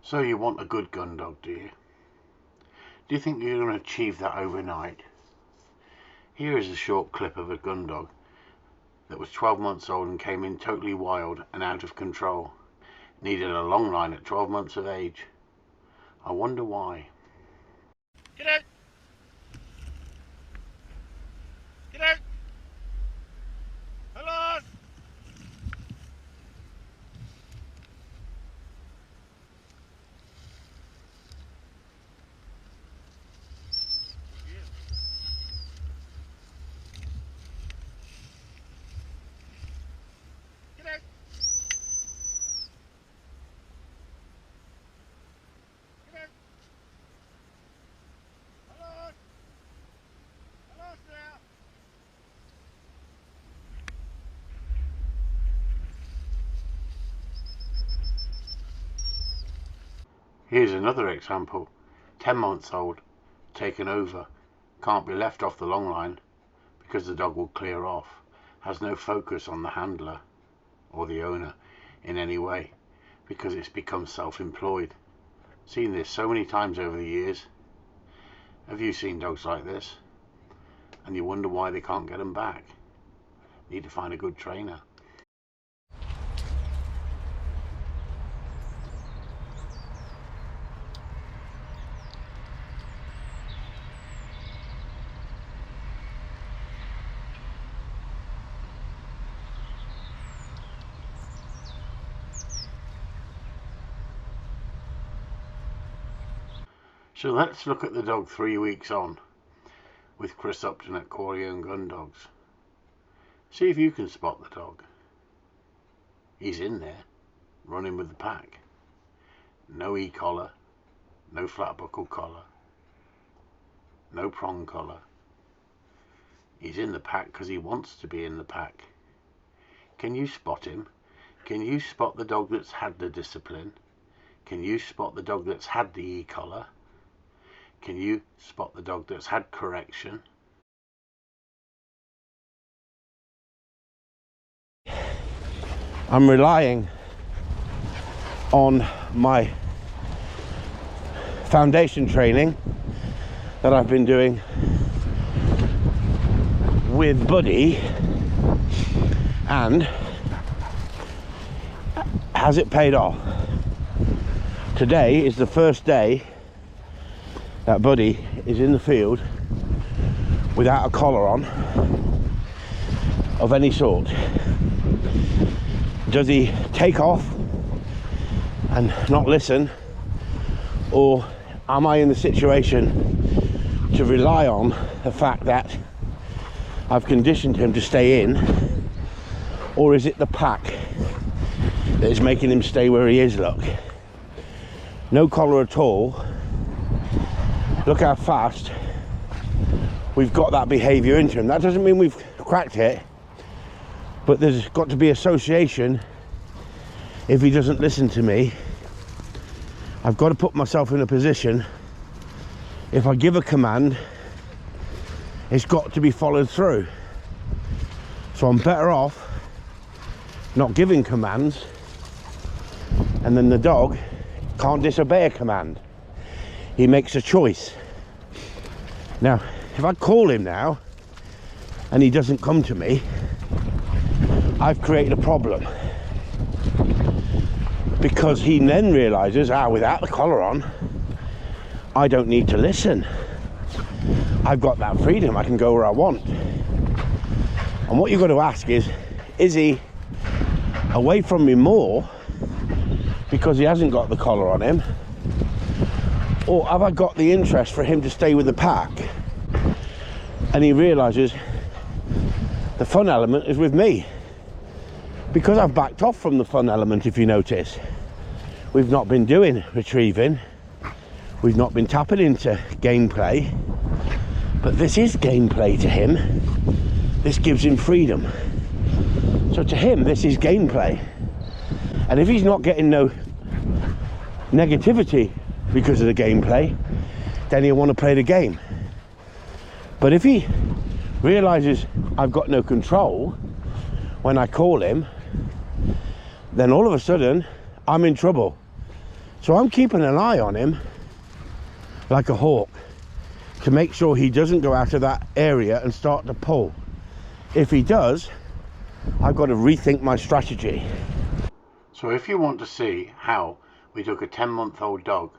So you want a good gun dog, do you? Do you think you're going to achieve that overnight? Here is a short clip of a gun dog that was 12 months old and came in totally wild and out of control. Needed a long line at 12 months of age. I wonder why. Get out! Get out! Hello! Get out! Get out! Hello! Hello, sir! Here's another example. 10 months old, taken over, can't be left off the long line because the dog will clear off, has no focus on the handler or the owner in any way because it's become self-employed. Seen this so many times over the years. Have you seen dogs like this? And you wonder why they can't get them back. Need to find a good trainer. So let's look at the dog 3 weeks on with Chris Upton at Corleone Gun Dogs. See if you can spot the dog. He's in there, running with the pack. No e-collar, no flat buckle collar, no prong collar. He's in the pack because he wants to be in the pack. Can you spot him? Can you spot the dog that's had the discipline? Can you spot the dog that's had the e-collar? Can you spot the dog that's had correction? I'm relying on my foundation training that I've been doing with Buddy, and has it paid off? Today is the first day that Buddy is in the field without a collar on of any sort. Does he take off and not listen, or am I in the situation to rely on the fact that I've conditioned him to stay in, or is it the pack that is making him stay where he is? Look, no collar at all. Look how fast we've got that behaviour into him. That doesn't mean we've cracked it, but there's got to be association. If he doesn't listen to me, I've got to put myself in a position. If I give a command, it's got to be followed through. So I'm better off not giving commands, and then the dog can't disobey a command. He makes a choice. Now, if I call him now and he doesn't come to me, I've created a problem, because he then realizes, without the collar on, I don't need to listen. I've got that freedom. I can go where I want. And what you've got to ask is he away from me more because he hasn't got the collar on him, or have I got the interest for him to stay with the pack and he realizes the fun element is with me? Because I've backed off from the fun element. If you notice, we've not been doing retrieving, we've not been tapping into gameplay, but this is gameplay to him. This gives him freedom. So to him, this is gameplay. And if he's not getting no negativity because of the gameplay, then he'll want to play the game. But if he realizes I've got no control when I call him, then all of a sudden I'm in trouble, So I'm keeping an eye on him like a hawk to make sure he doesn't go out of that area and start to pull. If he does, I've got to rethink my strategy. So if you want to see how we took a 10-month-old dog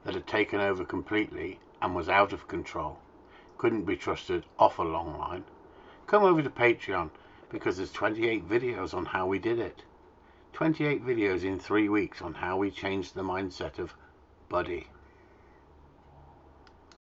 that had taken over completely and was out of control, couldn't be trusted off a long line, come over to Patreon, because there's 28 videos on how we did it. 28 videos in 3 weeks on how we changed the mindset of Buddy.